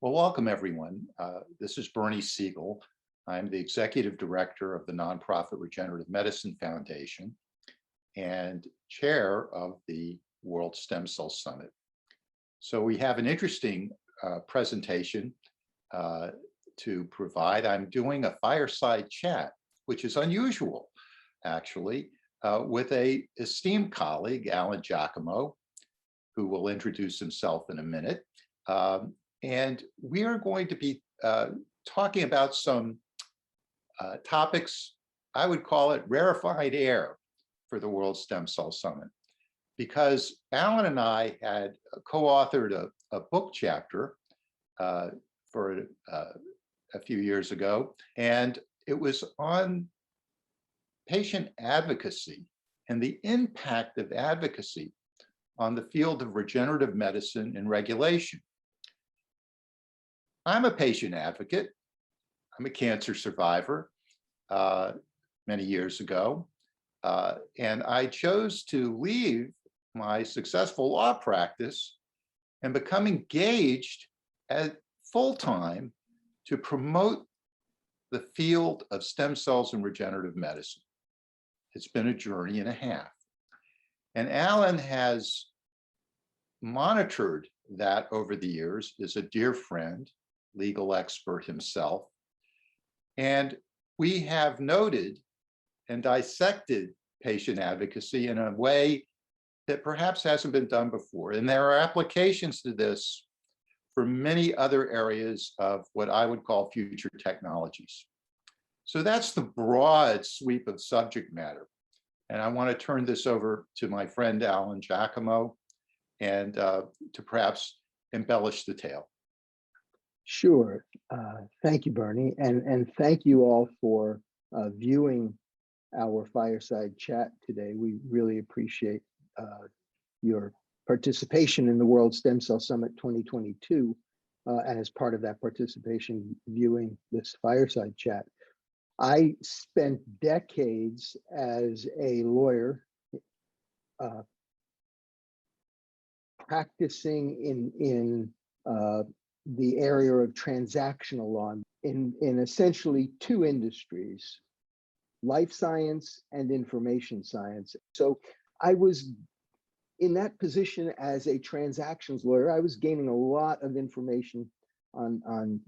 Well, welcome everyone. This is Bernie Siegel. I'm the Executive Director of the nonprofit Regenerative Medicine Foundation and Chair of the World Stem Cell Summit. So we have an interesting presentation to provide. I'm doing a fireside chat, which is unusual, actually, with an esteemed colleague, Alan Jakimo, who will introduce himself in a minute. And we are going to be talking about some topics, I would call it rarefied air for the World Stem Cell Summit, because Alan and I had co-authored a book chapter for a few years ago, and it was on patient advocacy and the impact of advocacy on the field of regenerative medicine and regulation. I'm a patient advocate. I'm a cancer survivor many years ago. And I chose to leave my successful law practice and become engaged at full-time to promote the field of stem cells and regenerative medicine. It's been a journey and a half. And Alan has monitored that over the years, is a dear friend, legal expert himself. And we have noted and dissected patient advocacy in a way that perhaps hasn't been done before. And there are applications to this for many other areas of what I would call future technologies. So that's the broad sweep of subject matter. And I want to turn this over to my friend, Alan Jakimo, and to perhaps embellish the tale. Sure. Thank you, Bernie. And thank you all for viewing our fireside chat today. We really appreciate your participation in the World Stem Cell Summit 2022, and as part of that participation, viewing this fireside chat. I spent decades as a lawyer practicing in the area of transactional law in essentially two industries, life science and information science. So I was in that position as a transactions lawyer. I was gaining a lot of information on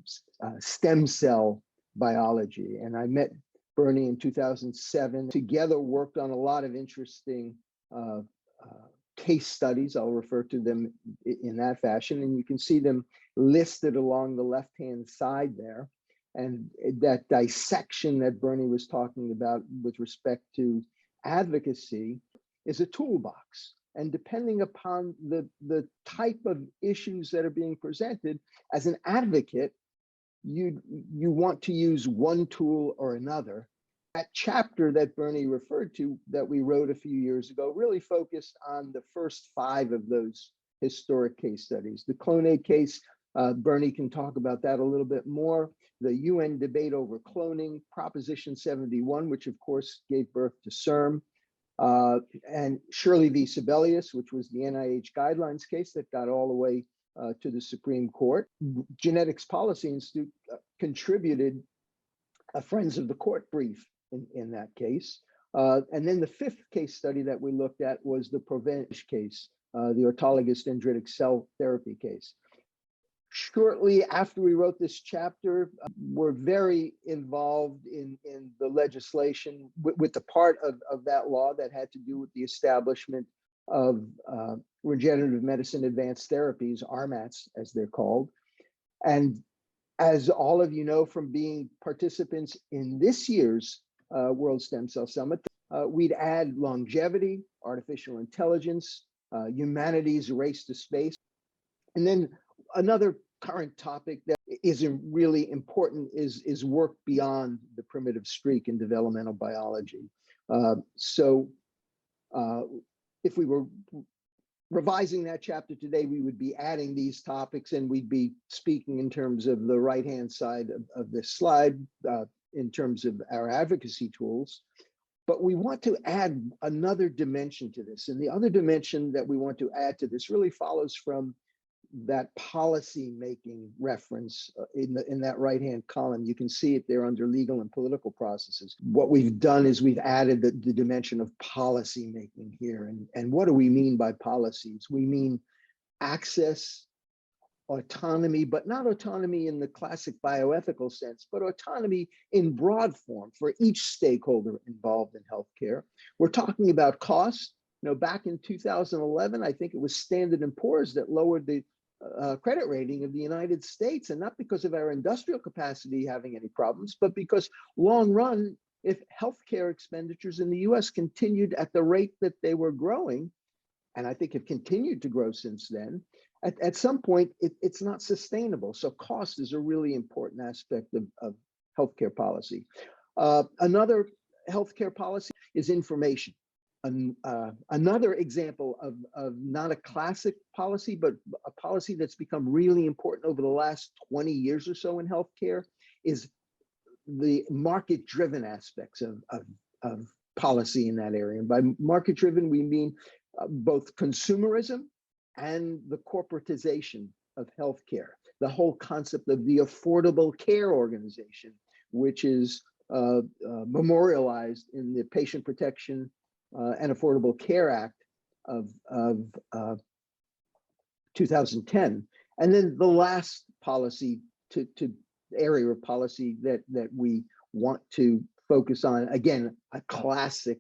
stem cell biology. And I met Bernie in 2007. Together worked on a lot of interesting case studies. I'll refer to them in that fashion. And you can see them listed along the left-hand side there. And that dissection that Bernie was talking about with respect to advocacy is a toolbox. And depending upon the type of issues that are being presented, as an advocate, you want to use one tool or another. That chapter that Bernie referred to that we wrote a few years ago really focused on the first 5 of those historic case studies. The clonate case, Bernie can talk about that a little bit more. The UN debate over cloning, Proposition 71, which of course gave birth to CIRM, and Shirley v. Sebelius, which was the NIH guidelines case that got all the way to the Supreme Court. Genetics Policy Institute contributed a Friends of the Court brief in that case. And then the 5th case study that we looked at was the Provenge case, the autologous dendritic cell therapy case. Shortly after we wrote this chapter, we're very involved in the legislation with the part of that law that had to do with the establishment of regenerative medicine advanced therapies, RMATs as they're called. And as all of you know from being participants in this year's World Stem Cell Summit, we'd add longevity, artificial intelligence, humanity's race to space. And then another current topic that is really important is work beyond the primitive streak in developmental biology. So if we were revising that chapter today, we would be adding these topics, and we'd be speaking in terms of the right-hand side of this slide in terms of our advocacy tools. But we want to add another dimension to this. And the other dimension that we want to add to this really follows from that policy making reference in that right-hand column. You can see it there under legal and political processes. What we've done is we've added the dimension of policy making here. And what do we mean by policies? We mean access, autonomy, but not autonomy in the classic bioethical sense, but autonomy in broad form for each stakeholder involved in healthcare. We're talking about cost. Back in 2011, I think it was Standard & Poor's that lowered the credit rating of the United States, and not because of our industrial capacity having any problems, but because long run, if healthcare expenditures in the US continued at the rate that they were growing, and I think have continued to grow since then, at some point, it's not sustainable. So cost is a really important aspect of healthcare policy. Another healthcare policy is information. Another example of not a classic policy, but a policy that's become really important over the last 20 years or so in healthcare is the market-driven aspects of policy in that area. And by market-driven, we mean both consumerism and the corporatization of healthcare. The whole concept of the Affordable Care Organization, which is memorialized in the Patient Protection and Affordable Care Act of 2010. And then the last policy to area of policy that we want to focus on, again, a classic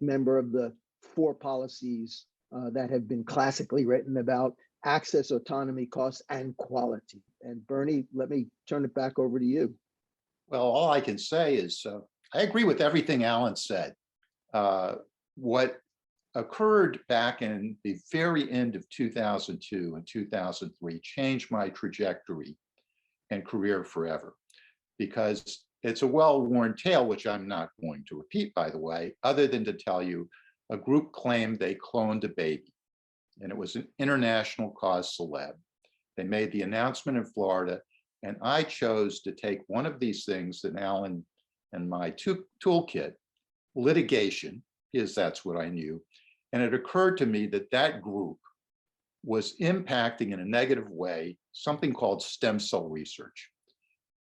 member of the 4 policies that have been classically written about access, autonomy, cost, and quality. And Bernie, let me turn it back over to you. Well, all I can say is I agree with everything Alan said. What occurred back in the very end of 2002 and 2003 changed my trajectory and career forever, because it's a well-worn tale, which I'm not going to repeat, by the way, other than to tell you a group claimed they cloned a baby, and it was an international cause celeb. They made the announcement in Florida, and I chose to take one of these things that Alan and my toolkit, litigation, because that's what I knew. And it occurred to me that that group was impacting in a negative way something called stem cell research.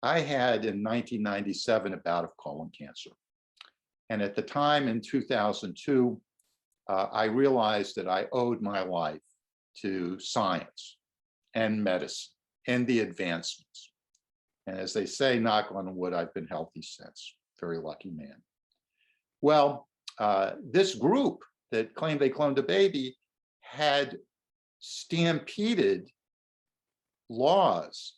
I had in 1997 a bout of colon cancer. And at the time in 2002, I realized that I owed my life to science and medicine and the advancements. And as they say, knock on wood, I've been healthy since. Very lucky man. Well, this group that claimed they cloned a baby had stampeded laws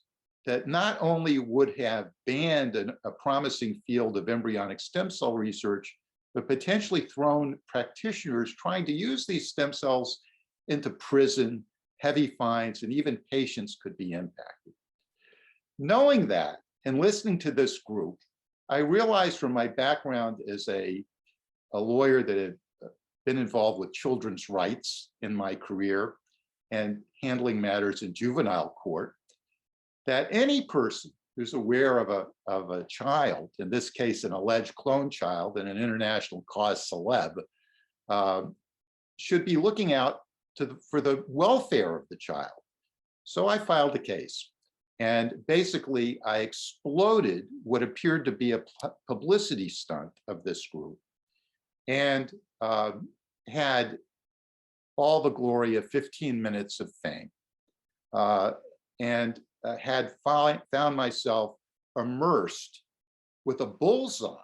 that not only would have banned a promising field of embryonic stem cell research, but potentially thrown practitioners trying to use these stem cells into prison, heavy fines, and even patients could be impacted. Knowing that and listening to this group, I realized from my background as a lawyer that had been involved with children's rights in my career and handling matters in juvenile court, that any person who's aware of a child, in this case, an alleged clone child and an international cause celeb, should be looking out for the welfare of the child. So I filed a case. And basically, I exploded what appeared to be a publicity stunt of this group and had all the glory of 15 minutes of fame. And had found myself immersed with a bullseye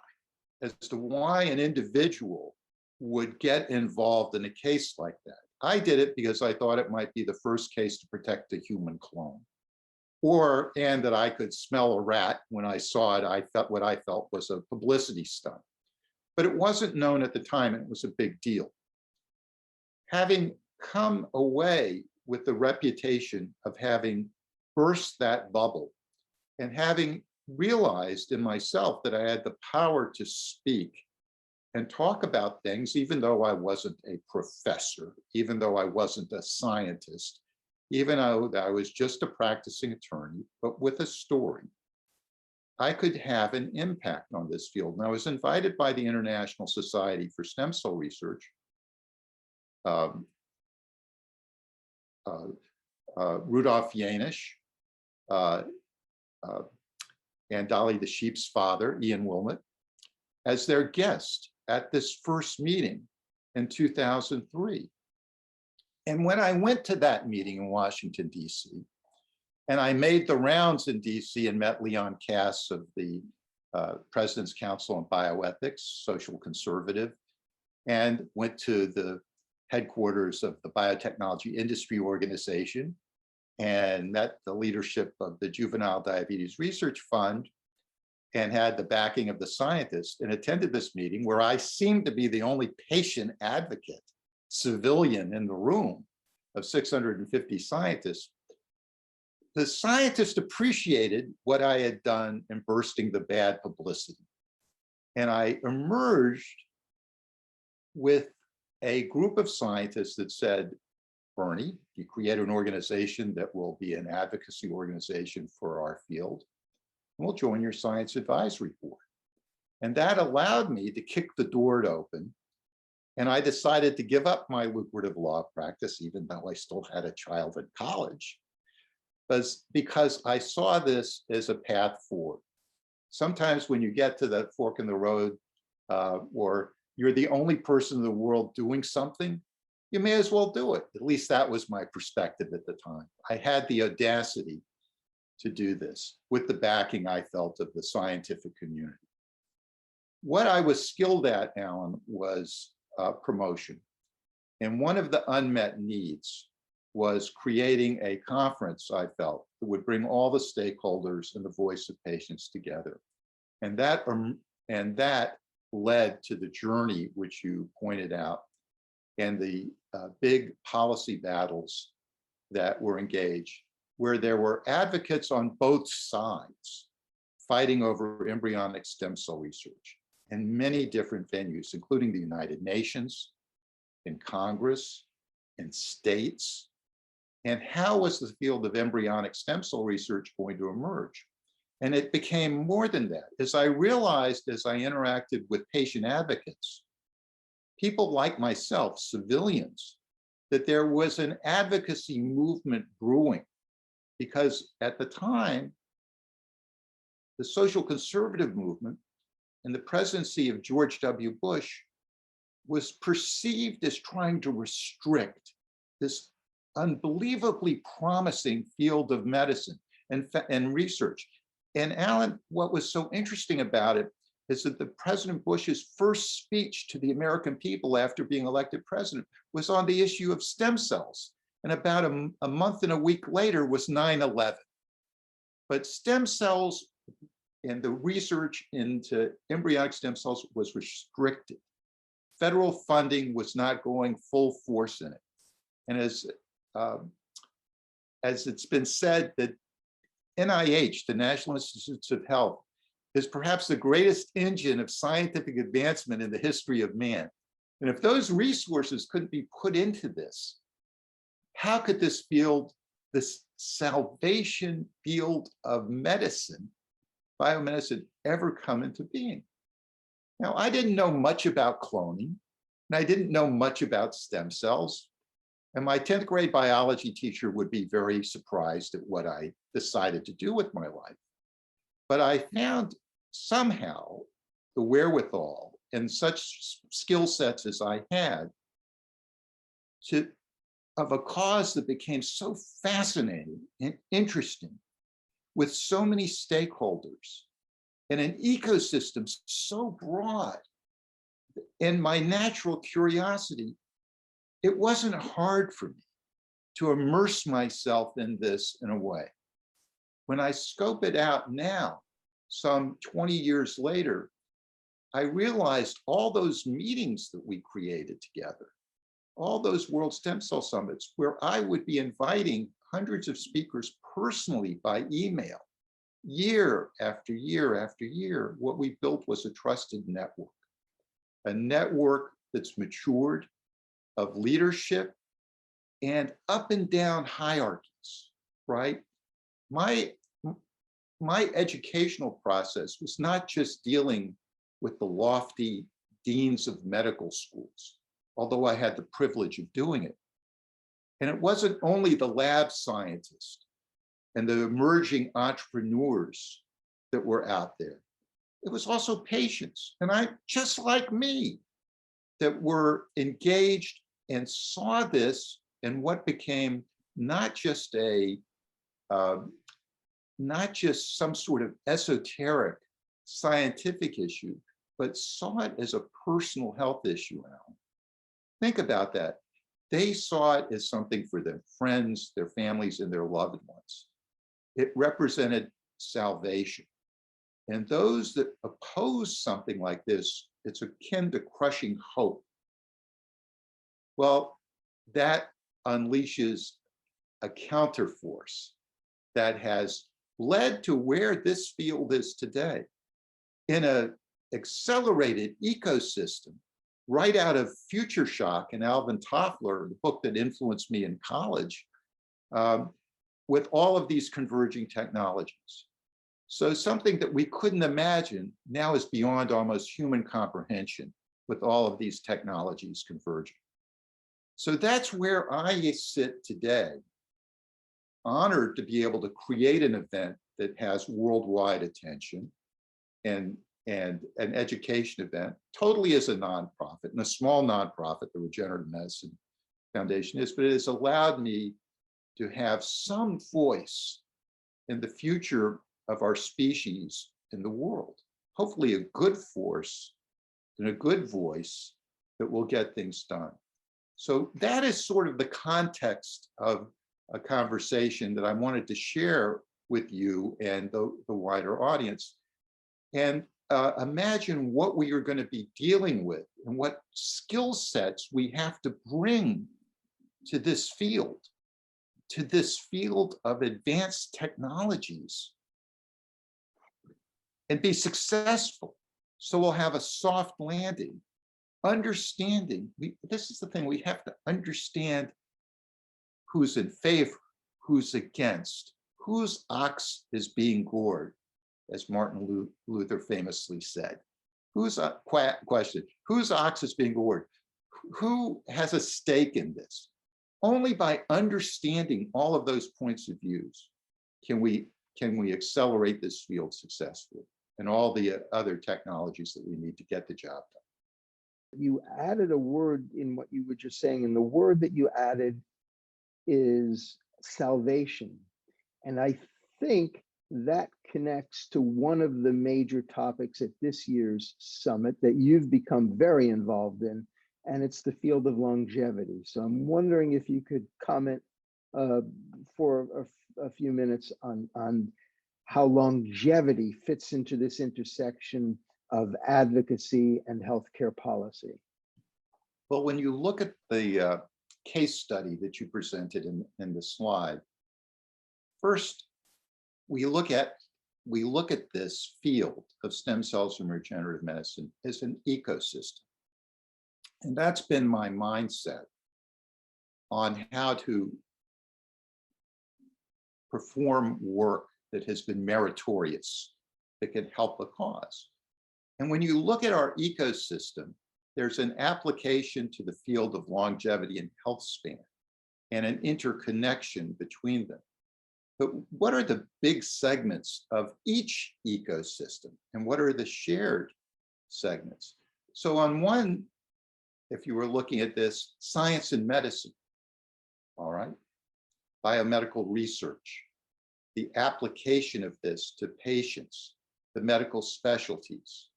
as to why an individual would get involved in a case like that. I did it because I thought it might be the first case to protect a human clone, and that I could smell a rat when I saw it. I felt what I felt was a publicity stunt, but it wasn't known at the time, and it was a big deal. Having come away with the reputation of having burst that bubble and having realized in myself that I had the power to speak and talk about things, even though I wasn't a professor, even though I wasn't a scientist, even though I was just a practicing attorney, but with a story, I could have an impact on this field. And I was invited by the International Society for Stem Cell Research Rudolph Yanish, uh, uh, and Dolly the Sheep's father, Ian Wilmot, as their guest at this first meeting in 2003. And when I went to that meeting in Washington, D.C., and I made the rounds in D.C. and met Leon Kass of the President's Council on Bioethics, social conservative, and went to the headquarters of the Biotechnology Industry Organization and met the leadership of the Juvenile Diabetes Research Fund and had the backing of the scientists and attended this meeting where I seemed to be the only patient advocate civilian in the room of 650 scientists. The scientists appreciated what I had done in bursting the bad publicity. And I emerged with a group of scientists that said, Bernie, you create an organization that will be an advocacy organization for our field, and we'll join your science advisory board. And that allowed me to kick the door open. And I decided to give up my lucrative law practice, even though I still had a child in college, because I saw this as a path forward. Sometimes when you get to the fork in the road, or you're the only person in the world doing something, you may as well do it. At least that was my perspective at the time. I had the audacity to do this with the backing I felt of the scientific community. What I was skilled at, Alan, was promotion. And one of the unmet needs was creating a conference, I felt, that would bring all the stakeholders and the voice of patients together. And that led to the journey, which you pointed out, and the big policy battles that were engaged, where there were advocates on both sides fighting over embryonic stem cell research in many different venues, including the United Nations, in Congress, in states. And how was the field of embryonic stem cell research going to emerge? And it became more than that. As I realized, as I interacted with patient advocates, people like myself, civilians, that there was an advocacy movement brewing, because at the time, the social conservative movement and the presidency of George W. Bush was perceived as trying to restrict this unbelievably promising field of medicine and research. And Alan, what was so interesting about it is that the President Bush's first speech to the American people after being elected president was on the issue of stem cells. And about a month and a week later was 9/11. But stem cells and the research into embryonic stem cells was restricted. Federal funding was not going full force in it. And as it's been said, that NIH, the National Institutes of Health, is perhaps the greatest engine of scientific advancement in the history of man. And if those resources couldn't be put into this, how could this field, this salvation field of medicine, biomedicine, ever come into being? Now, I didn't know much about cloning, and I didn't know much about stem cells. And my 10th grade biology teacher would be very surprised at what I decided to do with my life. But I found somehow the wherewithal and such skill sets as I had of a cause that became so fascinating and interesting with so many stakeholders and an ecosystem so broad. And my natural curiosity, it wasn't hard for me to immerse myself in this in a way. When I scope it out now, some 20 years later, I realized all those meetings that we created together, all those World Stem Cell Summits, where I would be inviting hundreds of speakers personally by email, year after year after year, what we built was a trusted network, a network that's matured, of leadership and up and down hierarchies, right? My educational process was not just dealing with the lofty deans of medical schools, although I had the privilege of doing it. And it wasn't only the lab scientists and the emerging entrepreneurs that were out there. It was also patients, and I, just like me, that were engaged and saw this and what became not just not just some sort of esoteric scientific issue, but saw it as a personal health issue. Now, think about that. They saw it as something for their friends, their families, and their loved ones. It represented salvation. And those that oppose something like this, it's akin to crushing hope. Well, that unleashes a counterforce that has led to where this field is today. In an accelerated ecosystem, right out of Future Shock and Alvin Toffler, the book that influenced me in college, with all of these converging technologies. So something that we couldn't imagine now is beyond almost human comprehension with all of these technologies converging. So that's where I sit today, honored to be able to create an event that has worldwide attention and an education event, totally as a nonprofit, and a small nonprofit, the Regenerative Medicine Foundation is, but it has allowed me to have some voice in the future of our species in the world. Hopefully a good force and a good voice that will get things done. So that is sort of the context of a conversation that I wanted to share with you and the wider audience. And imagine what we are going to be dealing with and what skill sets we have to bring to this field of advanced technologies, and be successful. So we'll have a soft landing, understanding. This is the thing, we have to understand who's in favor, who's against, whose ox is being gored, as Martin Luther famously said. Whose question, whose ox is being gored? Who has a stake in this? Only by understanding all of those points of views can we accelerate this field successfully, and all the other technologies that we need to get the job done. You added a word in what you were just saying, and the word that you added is salvation. And I think that connects to one of the major topics at this year's summit that you've become very involved in, and it's the field of longevity. So I'm wondering if you could comment for a few minutes on how longevity fits into this intersection of advocacy and healthcare policy. Well, when you look at the case study that you presented in the slide, first, we look at this field of stem cells and regenerative medicine as an ecosystem. And that's been my mindset on how to perform work that has been meritorious, that can help a cause. And when you look at our ecosystem, there's an application to the field of longevity and health span and an interconnection between them. But what are the big segments of each ecosystem, and what are the shared segments? So on one, if you were looking at this, science and medicine, all right, biomedical research, the application of this to patients, the medical specialties,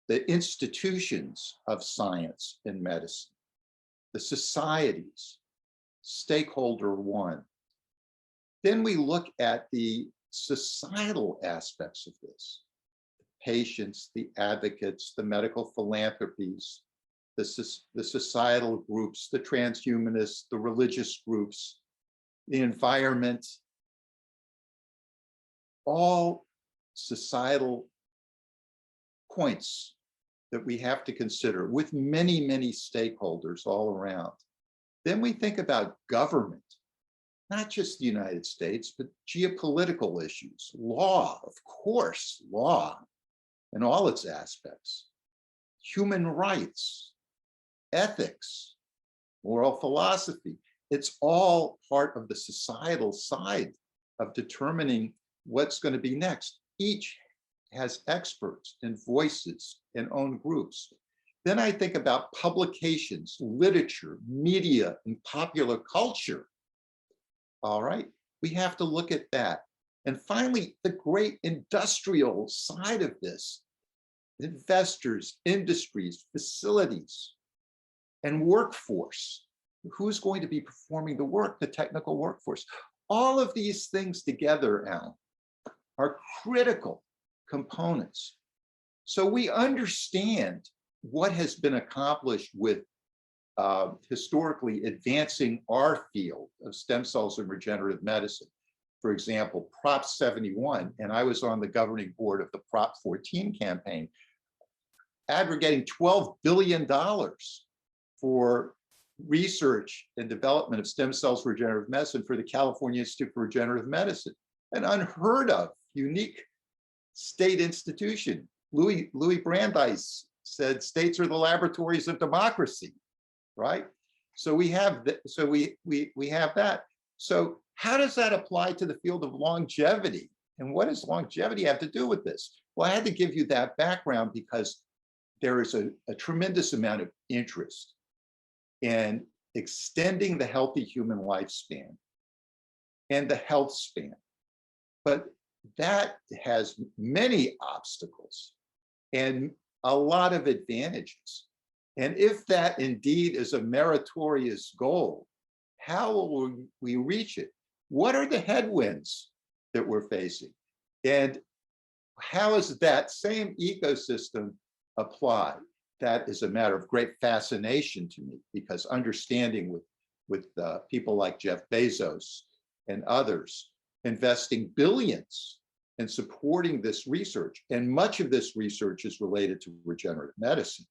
the institutions of science and medicine, the societies, stakeholder one. Then we look at the societal aspects of this, the patients, the advocates, the medical philanthropies, the societal groups, the transhumanists, the religious groups, the environment, all societal points that we have to consider with many, many stakeholders all around. Then we think about government, not just the United States, but geopolitical issues, law, of course, law in all its aspects, human rights, ethics, moral philosophy. It's all part of the societal side of determining what's going to be next. Each has experts and voices and own groups. Then I think about publications, literature, media, and popular culture. All right, we have to look at that. And finally, the great industrial side of this, investors, industries, facilities, and workforce. Who's going to be performing the work, the technical workforce? All of these things together, Alan, are critical components. So we understand what has been accomplished with historically advancing our field of stem cells and regenerative medicine. For example, Prop 71, and I was on the governing board of the Prop 14 campaign, aggregating $12 billion for research and development of stem cells for regenerative medicine for the California Institute for Regenerative Medicine, an unheard of, unique state institution. Louis Brandeis said states are the laboratories of democracy, right? So we have we have that. So how does that apply to the field of longevity? And what does longevity have to do with this? Well, I had to give you that background because there is a tremendous amount of interest in extending the healthy human lifespan and the health span. But that has many obstacles and a lot of advantages. And if that indeed is a meritorious goal, how will we reach it? What are the headwinds that we're facing? And how is that same ecosystem applied? That is a matter of great fascination to me, because understanding with people like Jeff Bezos and others investing billions in supporting this research, and much of this research is related to regenerative medicine.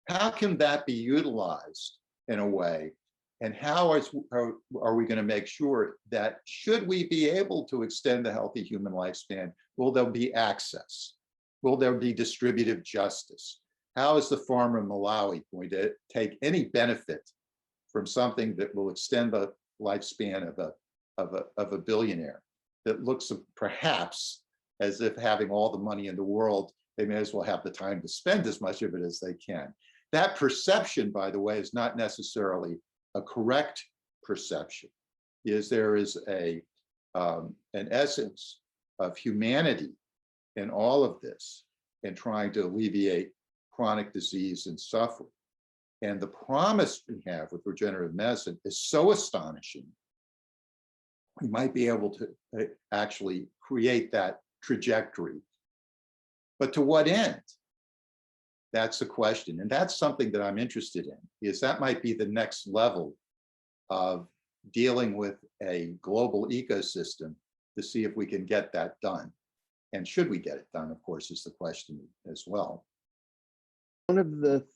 How can that be utilized in a way? And how are we going to make sure that should we be able to extend the healthy human lifespan, will there be access? Will there be distributive justice? How is the farmer in Malawi going to take any benefit from something that will extend the lifespan of a billionaire that looks perhaps as if having all the money in the world, they may as well have the time to spend as much of it as they can. That perception, by the way, is not necessarily a correct perception. There is an essence of humanity in all of this and trying to alleviate chronic disease and suffering. And the promise we have with regenerative medicine is so astonishing. We might be able to actually create that trajectory. But to what end? That's the question. And that's something that I'm interested in, because that might be the next level of dealing with a global ecosystem to see if we can get that done. And should we get it done, of course, is the question as well. One of the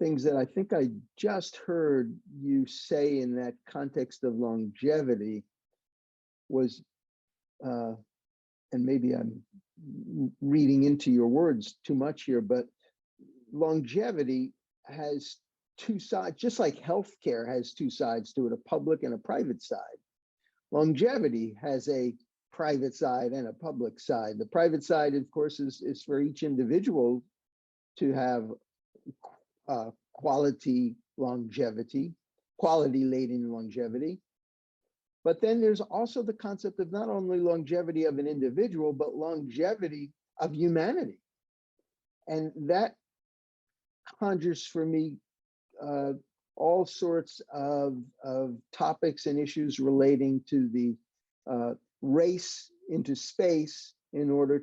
things that I think I just heard you say in that context of longevity was, and maybe I'm reading into your words too much here, but longevity has two sides, just like healthcare has two sides to it, a public and a private side. Longevity has a private side and a public side. The private side, of course, is for each individual to have quality longevity, quality laden longevity. But then there's also the concept of not only longevity of an individual, but longevity of humanity. And that conjures for me all sorts of topics and issues relating to the race into space in order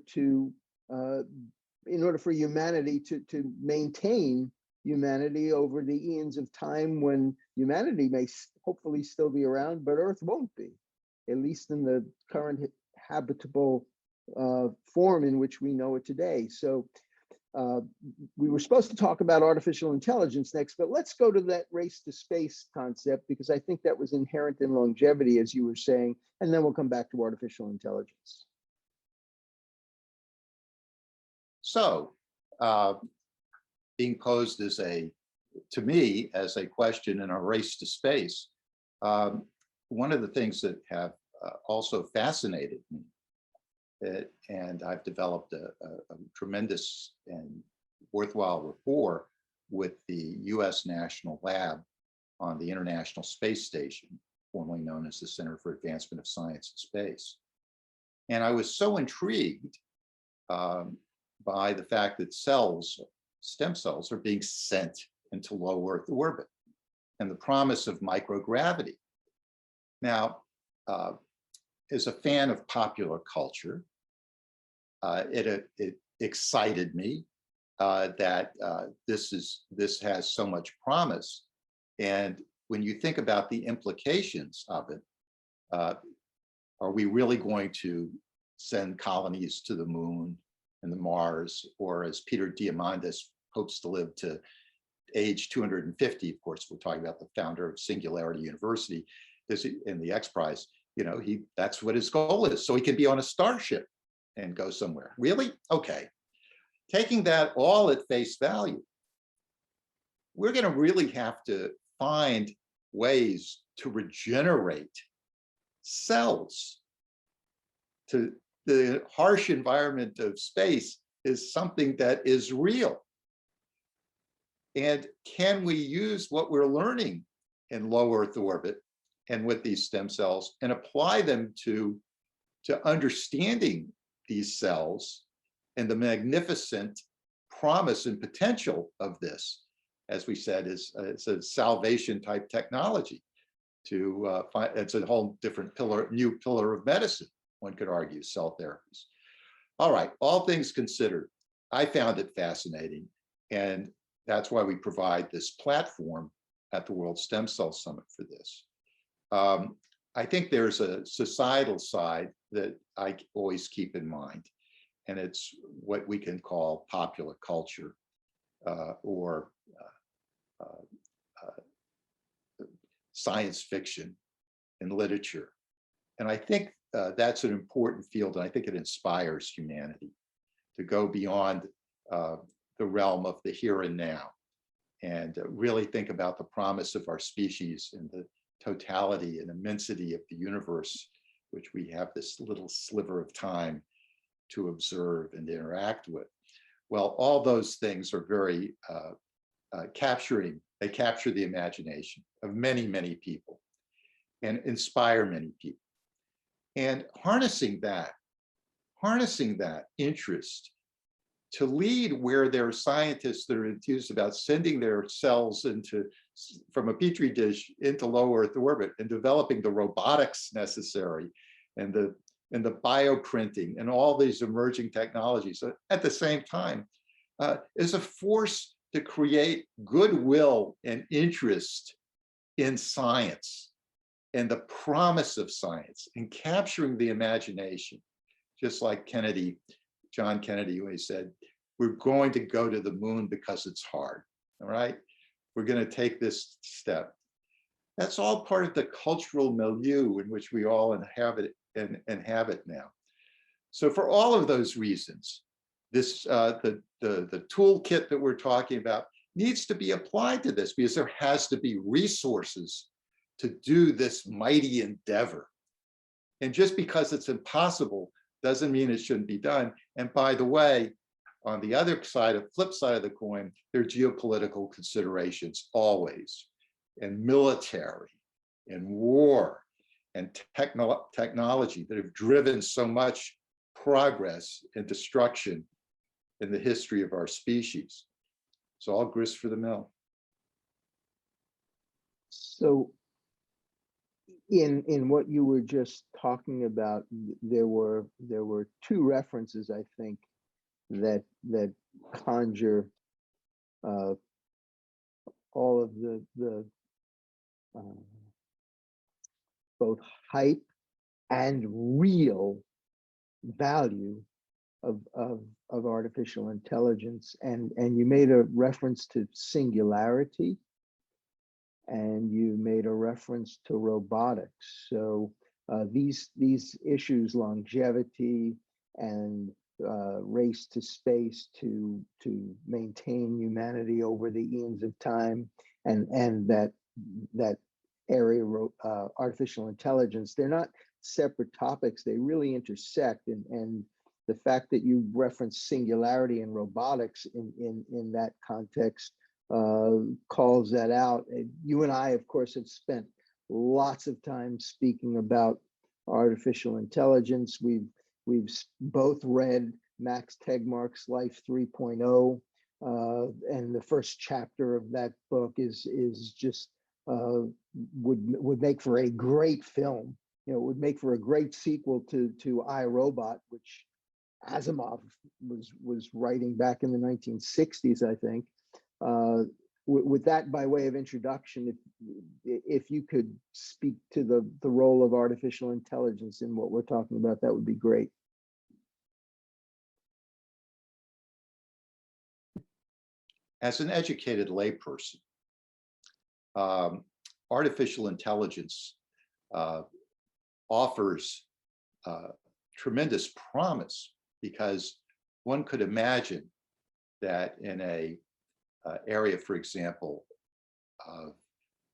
for humanity to maintain humanity over the eons of time when humanity may hopefully still be around, but Earth won't be, at least in the current habitable form in which we know it today. So we were supposed to talk about artificial intelligence next, but let's go to that race to space concept, because I think that was inherent in longevity, as you were saying, and then we'll come back to artificial intelligence. So being posed as to me, as a question in a race to space, One of the things that have also fascinated me, and I've developed a tremendous and worthwhile rapport with the US National Lab on the International Space Station, formerly known as the Center for Advancement of Science and Space. And I was so intrigued by the fact that stem cells are being sent into low Earth orbit and the promise of microgravity. Now, as a fan of popular culture, it excited me that this has so much promise. And when you think about the implications of it, are we really going to send colonies to the moon and the Mars, or as Peter Diamandis hopes to live to age 250, of course, we're talking about the founder of Singularity University in the X Prize, that's what his goal is. So he can be on a starship and go somewhere. Really? Okay. Taking that all at face value, we're going to really have to find ways to regenerate cells. To the harsh environment of space is something that is real. And can we use what we're learning in low Earth orbit and with these stem cells and apply them to understanding these cells and the magnificent promise and potential of this, as we said, it's a salvation type technology to find. It's a whole different new pillar of medicine, one could argue, cell therapies. All right, all things considered, I found it fascinating. And that's why we provide this platform at the World Stem Cell Summit for this. I think there's a societal side that I always keep in mind, and it's what we can call popular culture or science fiction and literature. And I think that's an important field, and I think it inspires humanity to go beyond the realm of the here and now and really think about the promise of our species and the totality and immensity of the universe, which we have this little sliver of time to observe and interact with. Well, all those things are very they capture the imagination of many, many people and inspire many people. And harnessing that interest to lead where there are scientists that are enthused about sending their cells from a petri dish into low Earth orbit and developing the robotics necessary and the bioprinting and all these emerging technologies at the same time is a force to create goodwill and interest in science and the promise of science and capturing the imagination, just like John Kennedy, when he said, we're going to go to the moon because it's hard, all right? We're going to take this step. That's all part of the cultural milieu in which we all inhabit now. So for all of those reasons, this the toolkit that we're talking about needs to be applied to this, because there has to be resources to do this mighty endeavor. And just because it's impossible doesn't mean it shouldn't be done. And by the way, on the other side, flip side of the coin, there are geopolitical considerations always, and military, and war, and technology that have driven so much progress and destruction in the history of our species. It's all grist for the mill. So in what you were just talking about, there were two references, I think, that conjure all of the both hype and real value of artificial intelligence, and you made a reference to singularity, and you made a reference to robotics. So these issues, longevity and race to space to maintain humanity over the eons of time, and that area, artificial intelligence. They're not separate topics. They really intersect. And the fact that you reference singularity and robotics in that context calls that out. You and I, of course, have spent lots of time speaking about artificial intelligence. We've both read Max Tegmark's Life 3.0, and the first chapter of that book is just would make for a great film. You know, it would make for a great sequel to I, Robot, which Asimov was writing back in the 1960s, I think. With that by way of introduction, if you could speak to the role of artificial intelligence in what we're talking about, that would be great. As an educated layperson, artificial intelligence offers tremendous promise, because one could imagine that in a area, for example, of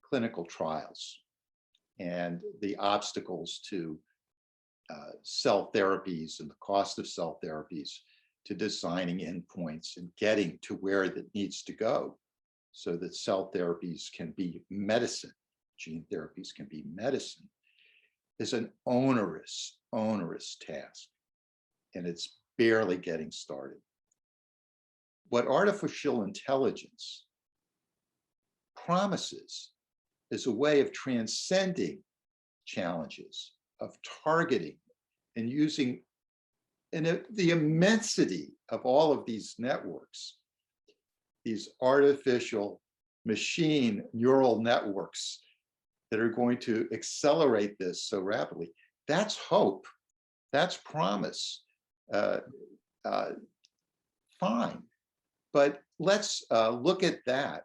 clinical trials and the obstacles to cell therapies and the cost of cell therapies, to designing endpoints and getting to where that needs to go so that cell therapies can be medicine, gene therapies can be medicine, is an onerous task. And it's barely getting started. What artificial intelligence promises is a way of transcending challenges, of targeting and using the immensity of all of these networks, these artificial machine neural networks that are going to accelerate this so rapidly. That's hope, that's promise. Fine, but let's look at that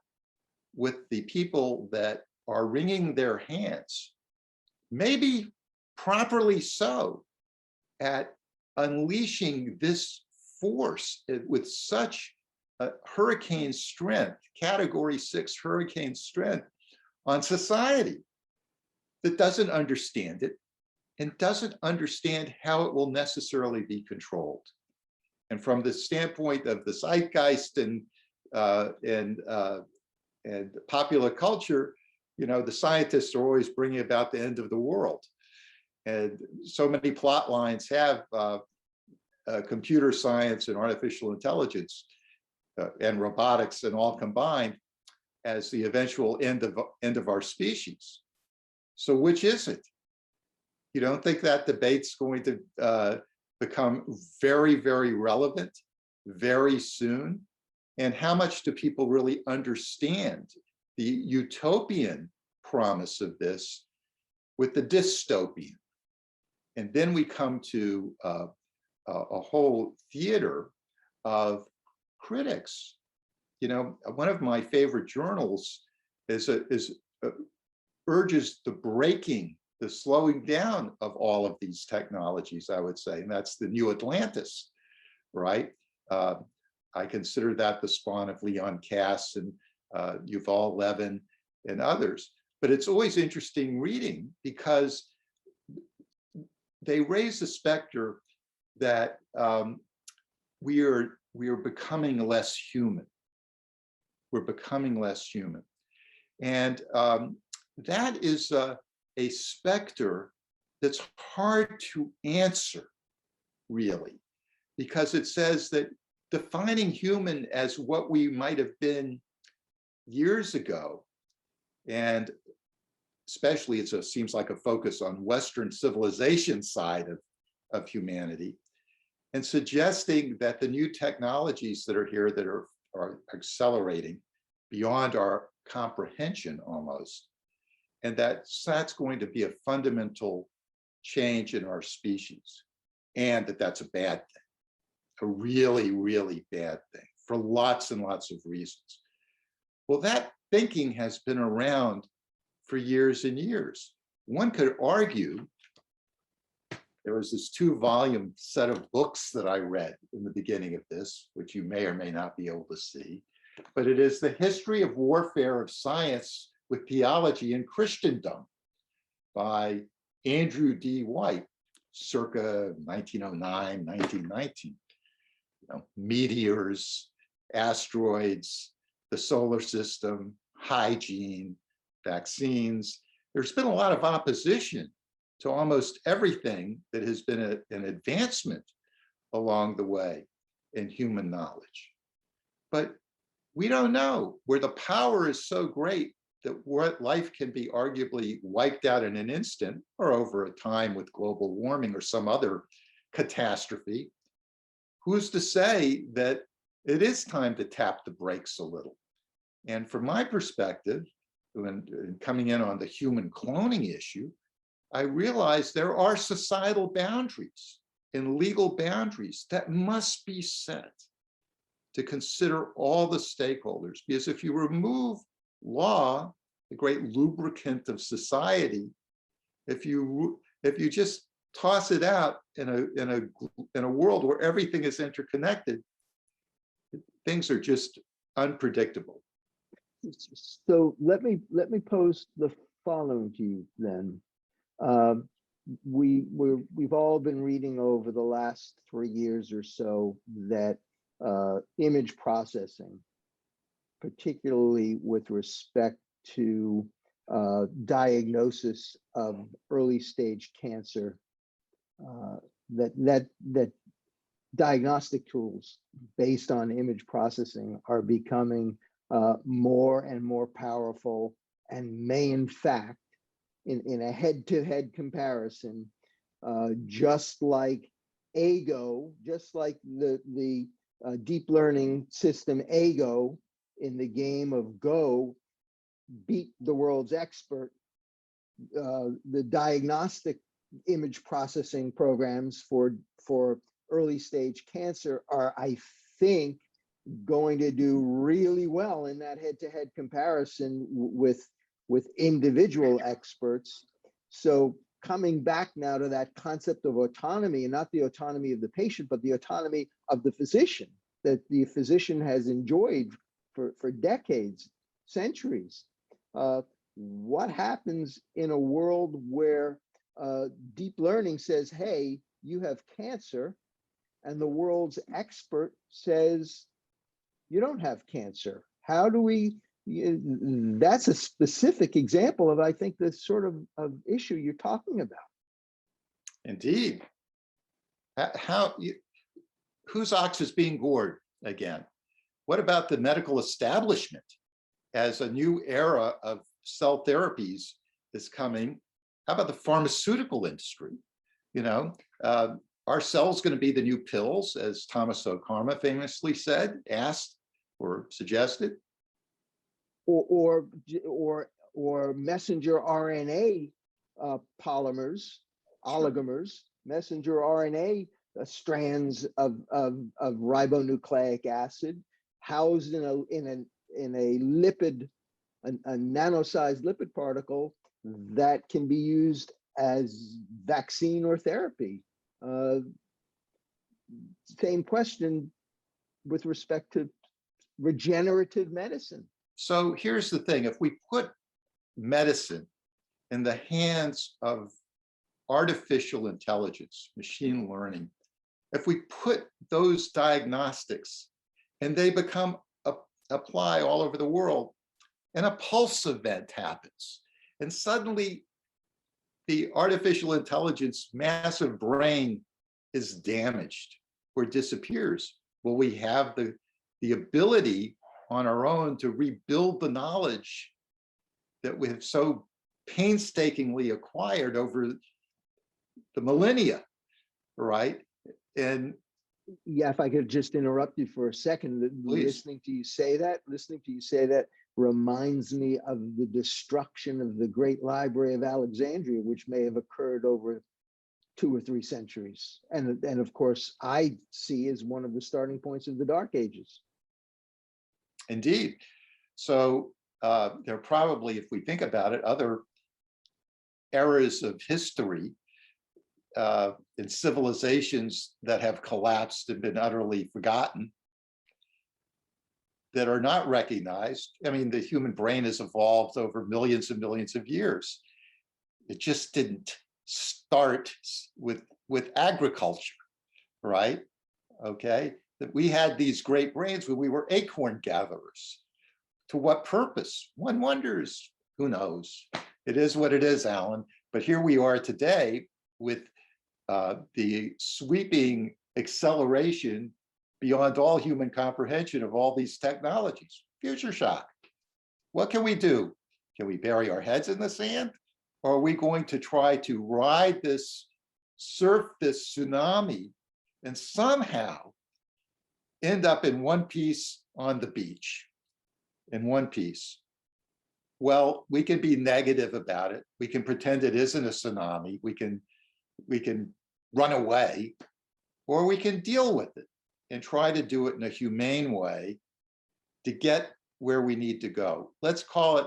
with the people that are wringing their hands, maybe properly so, at unleashing this force with such hurricane strength, category 6 hurricane strength on society that doesn't understand it and doesn't understand how it will necessarily be controlled. And from the standpoint of the zeitgeist and popular culture, you know, the scientists are always bringing about the end of the world. And so many plot lines have computer science and artificial intelligence and robotics and all combined as the eventual end of our species. So which is it? You don't think that debate's going to become very, very relevant very soon? And how much do people really understand the utopian promise of this with the dystopian? And then we come to a whole theater of critics. You know, one of my favorite journals urges the breaking, the slowing down of all of these technologies, I would say, and that's the New Atlantis, right? I consider that the spawn of Leon Kass and Yuval Levin and others. But it's always interesting reading because they raise the specter that we are becoming less human. We're becoming less human. And that is a specter that's hard to answer, really, because it says that defining human as what we might have been years ago, and especially it seems like a focus on Western civilization side of humanity, and suggesting that the new technologies that are here that are accelerating beyond our comprehension almost, and that's going to be a fundamental change in our species, and that's a bad thing, a really, really bad thing for lots and lots of reasons. Well, that thinking has been around for years and years. One could argue, there was this 2-volume set of books that I read in the beginning of this, which you may or may not be able to see, but it is The History of Warfare of Science with Theology in Christendom by Andrew D. White, circa 1909, 1919. Meteors, asteroids, the solar system, hygiene, vaccines. There's been a lot of opposition to almost everything that has been an advancement along the way in human knowledge. But we don't know where the power is so great that what life can be arguably wiped out in an instant or over a time with global warming or some other catastrophe. Who's to say that it is time to tap the brakes a little? And from my perspective, when coming in on the human cloning issue, I realized there are societal boundaries and legal boundaries that must be set to consider all the stakeholders. Because if you remove law, the great lubricant of society, if you just toss it out in a world where everything is interconnected, things are just unpredictable. So let me pose the following to you then. We've all been reading over the last 3 years or so that image processing, particularly with respect to diagnosis of early stage cancer, that diagnostic tools based on image processing are becoming more and more powerful, and may in fact, in a head-to-head comparison, just like AGO, just like the deep learning system AGO in the game of Go beat the world's expert, the diagnostic image processing programs for early stage cancer are, I think, going to do really well in that head-to-head comparison with individual experts. So coming back now to that concept of autonomy, and not the autonomy of the patient, but the autonomy of the physician, that the physician has enjoyed for decades, centuries. What happens in a world where deep learning says, hey, you have cancer, and the world's expert says, you don't have cancer? How do we, that's a specific example of, I think, the sort of issue you're talking about. Indeed. Whose ox is being gored again? What about the medical establishment as a new era of cell therapies is coming? How about the pharmaceutical industry? Are cells going to be the new pills, as Thomas O. Karma famously said, asked, or suggested? Or messenger RNA polymers, oligomers, messenger RNA strands of ribonucleic acid housed in a lipid, a nano-sized lipid particle that can be used as vaccine or therapy. Same question with respect to regenerative medicine. So here's the thing: if we put medicine in the hands of artificial intelligence, machine learning, if we put those diagnostics and they apply all over the world, and a pulse event happens, and suddenly the artificial intelligence massive brain is damaged or disappears, will we have the ability on our own to rebuild the knowledge that we have so painstakingly acquired over the millennia, right? And yeah, if I could just interrupt you for a second, listening to you say that reminds me of the destruction of the Great Library of Alexandria, which may have occurred over 2 or 3 centuries. And of course, I see as one of the starting points of the Dark Ages. Indeed. So there are probably, if we think about it, other eras of history in civilizations that have collapsed and been utterly forgotten that are not recognized. I mean, the human brain has evolved over millions and millions of years. It just didn't start with agriculture, right? Okay, that we had these great brains when we were acorn gatherers. To what purpose? One wonders. Who knows? It is what it is, Alan. But here we are today with the sweeping acceleration beyond all human comprehension of all these technologies. Future shock. What can we do? Can we bury our heads in the sand? Or are we going to try to ride this, surf this tsunami, and somehow end up in one piece on the beach, in one piece? Well, we can be negative about it. We can pretend it isn't a tsunami. We can run away, or we can deal with it and try to do it in a humane way to get where we need to go. Let's call it,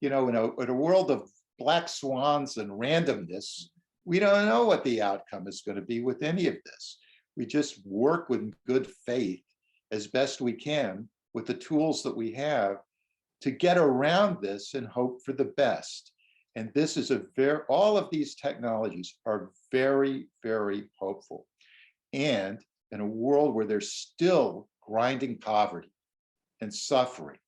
in a world of black swans and randomness, we don't know what the outcome is going to be with any of this. We just work with good faith as best we can with the tools that we have to get around this and hope for the best. And this is all of these technologies are very, very hopeful. And in a world where there's still grinding poverty and suffering,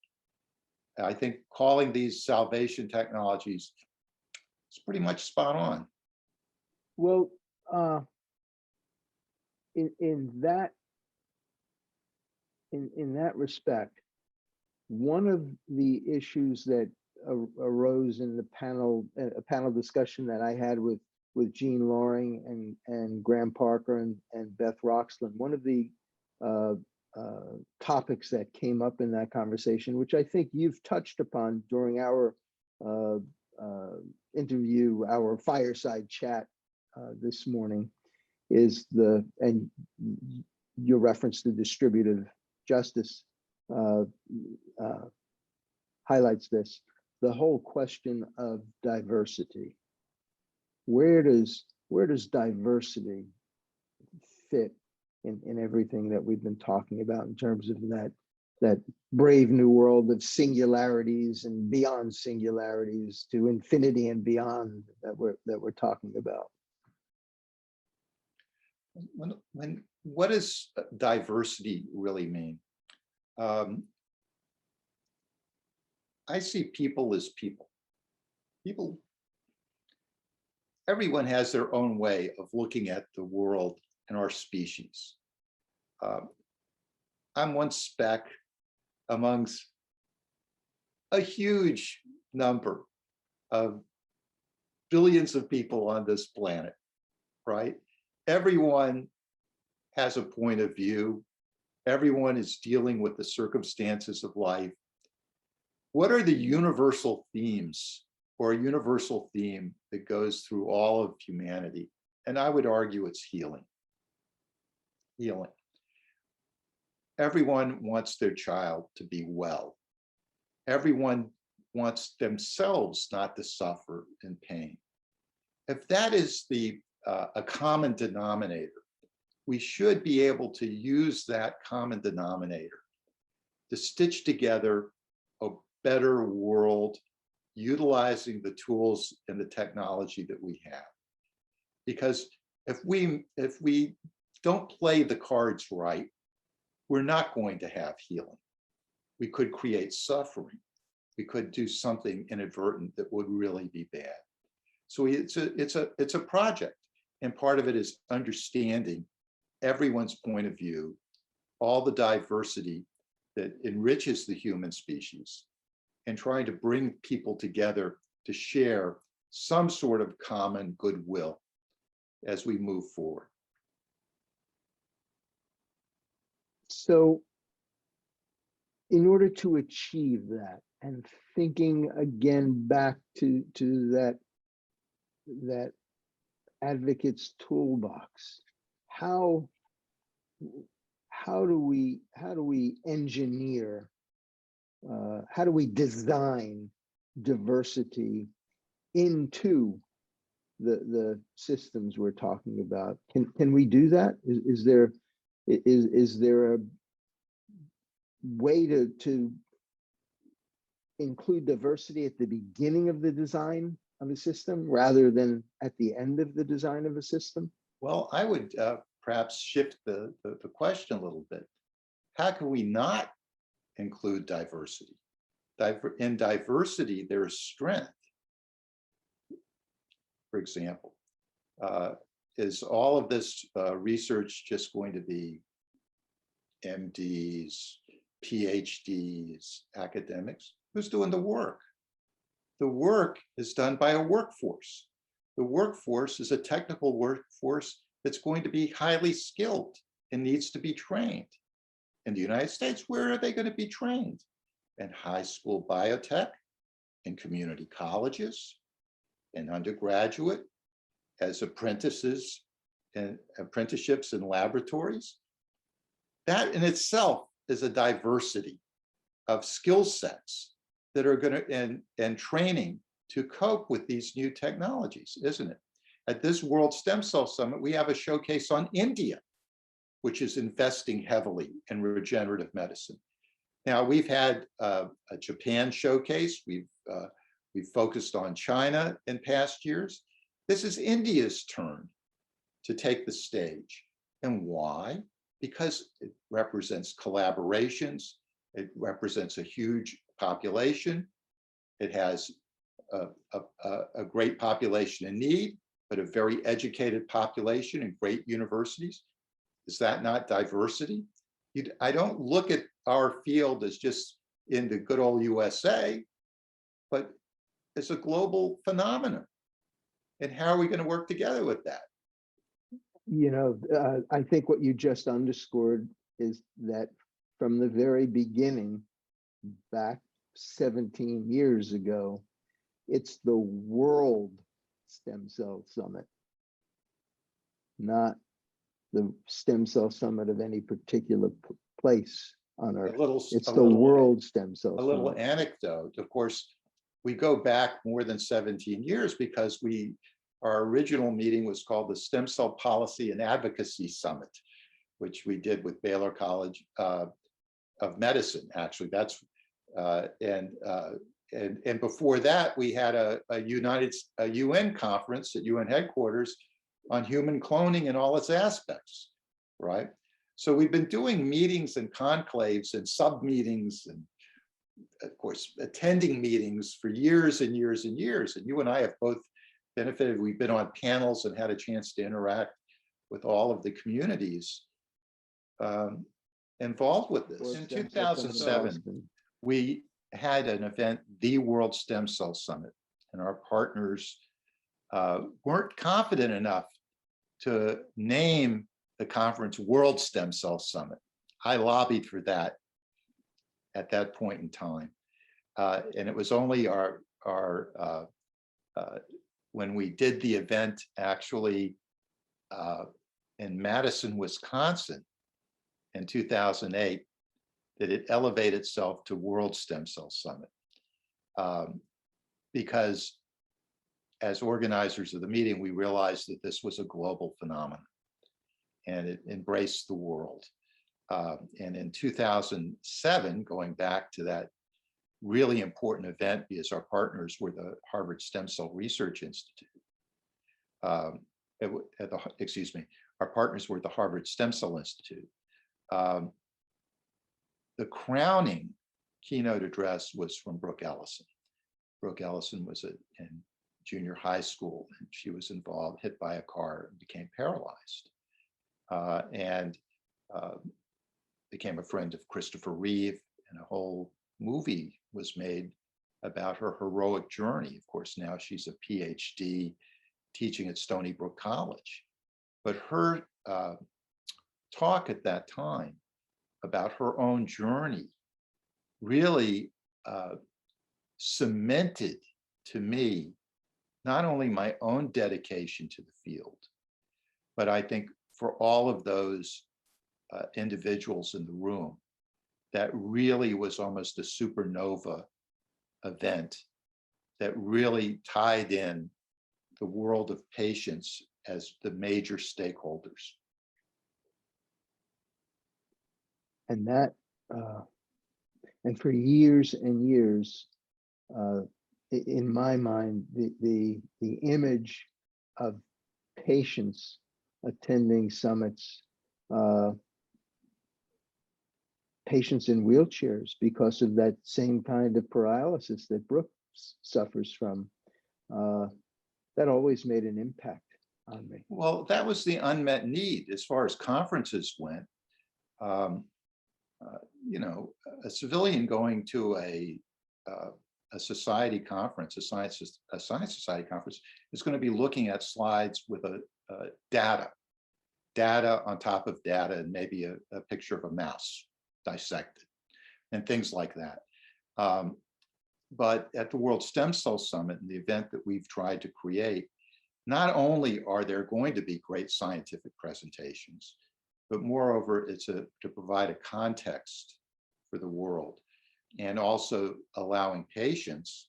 I think calling these salvation technologies is pretty much spot on. Well, in that respect, one of the issues that arose in the a panel discussion that I had with Jean Loring and Graham Parker and Beth Roxland, one of the topics that came up in that conversation, which I think you've touched upon during our interview, our fireside chat this morning, is your reference to distributive justice highlights this, the whole question of diversity. Where does diversity fit in everything that we've been talking about in terms of that brave new world of singularities and beyond singularities to infinity and beyond that we're talking about? What does diversity really mean? I see people as people. Everyone has their own way of looking at the world and our species. I'm one speck amongst a huge number of billions of people on this planet, right? Everyone has a point of view. Everyone is dealing with the circumstances of life. What are the universal themes, or a universal theme that goes through all of humanity? And I would argue it's healing. Healing. Everyone wants their child to be well. Everyone wants themselves not to suffer in pain. If that is a common denominator, we should be able to use that common denominator to stitch together a better world, utilizing the tools and the technology that we have. Because if we don't play the cards right, we're not going to have healing. We could create suffering. We could do something inadvertent that would really be bad. So it's a project, and part of it is understanding everyone's point of view, all the diversity that enriches the human species, and trying to bring people together to share some sort of common goodwill as we move forward. So in order to achieve that, and thinking again back to that advocate's toolbox, how do we engineer, how do we design diversity into the systems we're talking about? Can we do that? Is there a way to include diversity at the beginning of the design of a system rather than at the end of the design of a system? Well, I would perhaps shift the question a little bit. How can we not include diversity? In diversity, there is strength. For example, is all of this research just going to be MDs, PhDs, academics? Who's doing the work? The work is done by a workforce. The workforce is a technical workforce that's going to be highly skilled and needs to be trained. In the United States, where are they going to be trained? In high school biotech, in community colleges, in undergraduate, as apprentices and apprenticeships in laboratories. That in itself is a diversity of skill sets that are going to, and training to cope with these new technologies, isn't it? At this World Stem Cell Summit, we have a showcase on India, which is investing heavily in regenerative medicine. Now, we've had a Japan showcase. We've focused on China in past years. This is India's turn to take the stage. And why? Because it represents collaborations. It represents a huge population. It has a great population in need, but a very educated population and great universities. Is that not diversity? I don't look at our field as just in the good old USA, but it's a global phenomenon. And how are we going to work together with that? You know, I think what you just underscored is that from the very beginning, back 17 years ago, it's the World Stem Cell Summit, not the Stem Cell Summit of any particular place on Earth. It's the World Stem Cell Summit. A little anecdote, of course, we go back more than 17 years because our original meeting was called the Stem Cell Policy and Advocacy Summit, which we did with Baylor College of Medicine. Actually, that's and before that, we had a UN conference at UN headquarters on human cloning and all its aspects, right? So we've been doing meetings and conclaves and sub-meetings and, of course, attending meetings for years and years and years. And you and I have both benefited. We've been on panels and had a chance to interact with all of the communities involved with this. In 2007, we had an event, the World Stem Cell Summit, and our partners weren't confident enough to name the conference World Stem Cell Summit. I lobbied for that at that point in time. And it was only when we did the event actually in Madison, Wisconsin in 2008, that it elevated itself to World Stem Cell Summit. Because as organizers of the meeting, we realized that this was a global phenomenon and it embraced the world. And in 2007, going back to that really important event, because our partners were the Harvard Stem Cell Research Institute. Our partners were the Harvard Stem Cell Institute. The crowning keynote address was from Brooke Ellison. Brooke Ellison was in junior high school, and she was hit by a car and became paralyzed. And became a friend of Christopher Reeve, and a whole movie was made about her heroic journey. Of course, now she's a PhD teaching at Stony Brook College. But her talk at that time about her own journey really cemented to me not only my own dedication to the field, but I think for all of those individuals in the room, that really was almost a supernova event that really tied in the world of patients as the major stakeholders. And that And for years and years, in my mind, the image of patients attending summits, patients in wheelchairs because of that same kind of paralysis that Brooke suffers from, that always made an impact on me. Well, that was the unmet need as far as conferences went. You know, a civilian going to a society conference, a science society conference, is going to be looking at slides with a data on top of data, and maybe a picture of a mouse dissected and things like that. But at the World Stem Cell Summit, and the event that we've tried to create, not only are there going to be great scientific presentations, but moreover, it's to provide a context for the world, and also allowing patients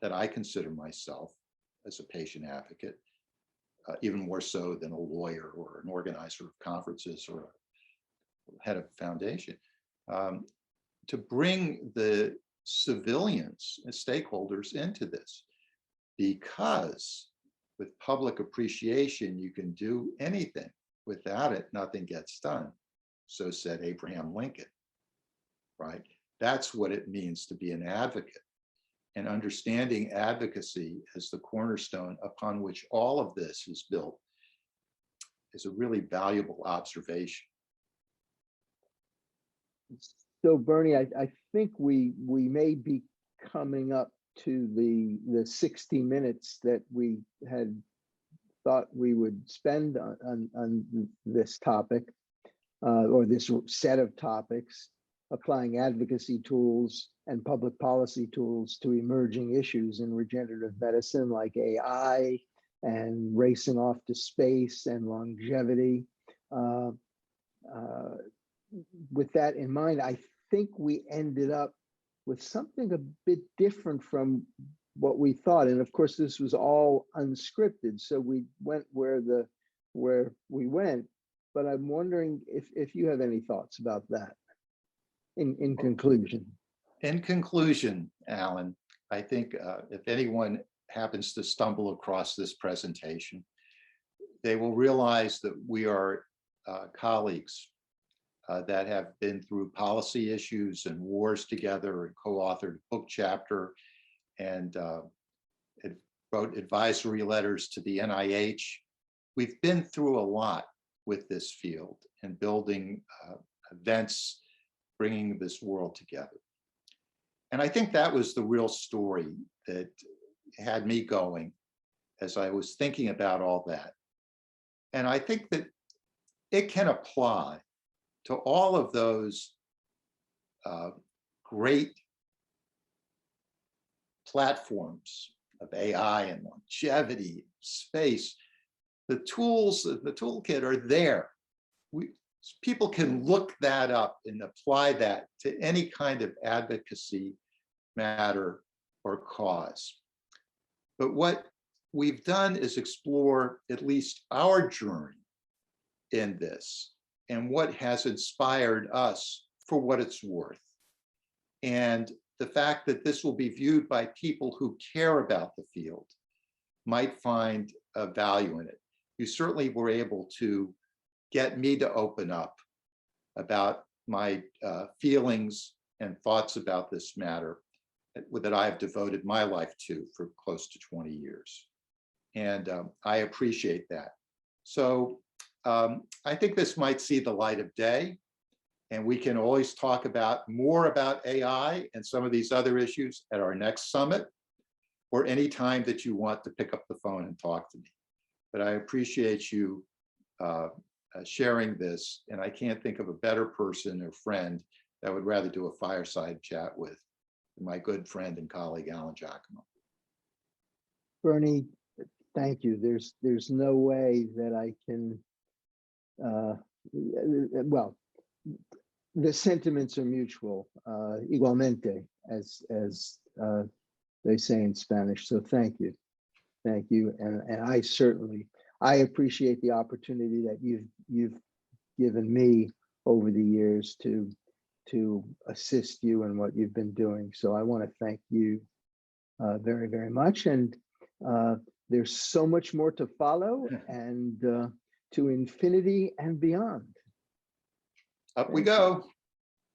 that I consider myself as a patient advocate, even more so than a lawyer or an organizer of conferences or a head of a foundation, to bring the civilians and stakeholders into this. Because with public appreciation, you can do anything. Without it, nothing gets done. So said Abraham Lincoln, right? That's what it means to be an advocate. And understanding advocacy as the cornerstone upon which all of this is built is a really valuable observation. So Bernie, I think we may be coming up to the 60 minutes that we had thought we would spend on this topic, or this set of topics, applying advocacy tools and public policy tools to emerging issues in regenerative medicine, like AI and racing off to space and longevity. With that in mind, I think we ended up with something a bit different from what we thought. And of course, this was all unscripted, so we went where we went. But I'm wondering if you have any thoughts about that in conclusion. In conclusion, Alan, I think if anyone happens to stumble across this presentation, they will realize that we are colleagues that have been through policy issues and wars together, and co-authored a book chapter, and wrote advisory letters to the NIH. We've been through a lot with this field and building events, bringing this world together. And I think that was the real story that had me going as I was thinking about all that. And I think that it can apply to all of those great platforms of AI and longevity, space. The tools, the toolkit are there. People can look that up and apply that to any kind of advocacy matter or cause. But what we've done is explore at least our journey in this and what has inspired us for what it's worth. And the fact that this will be viewed by people who care about the field might find a value in it. You certainly were able to get me to open up about my feelings and thoughts about this matter that I've devoted my life to for close to 20 years. And I appreciate that. So I think this might see the light of day, and we can always talk about more about AI and some of these other issues at our next summit, or any time that you want to pick up the phone and talk to me. But I appreciate you sharing this, and I can't think of a better person or friend that I would rather do a fireside chat with than my good friend and colleague, Alan Jakimo. Bernie, thank you. There's no way that I can, well, the sentiments are mutual, igualmente, as they say in Spanish. So thank you. Thank you. And I appreciate the opportunity that you've given me over the years to to assist you in what you've been doing. So I want to thank you very, very much. And there's so much more to follow, and to infinity and beyond. Up we Thank you. go.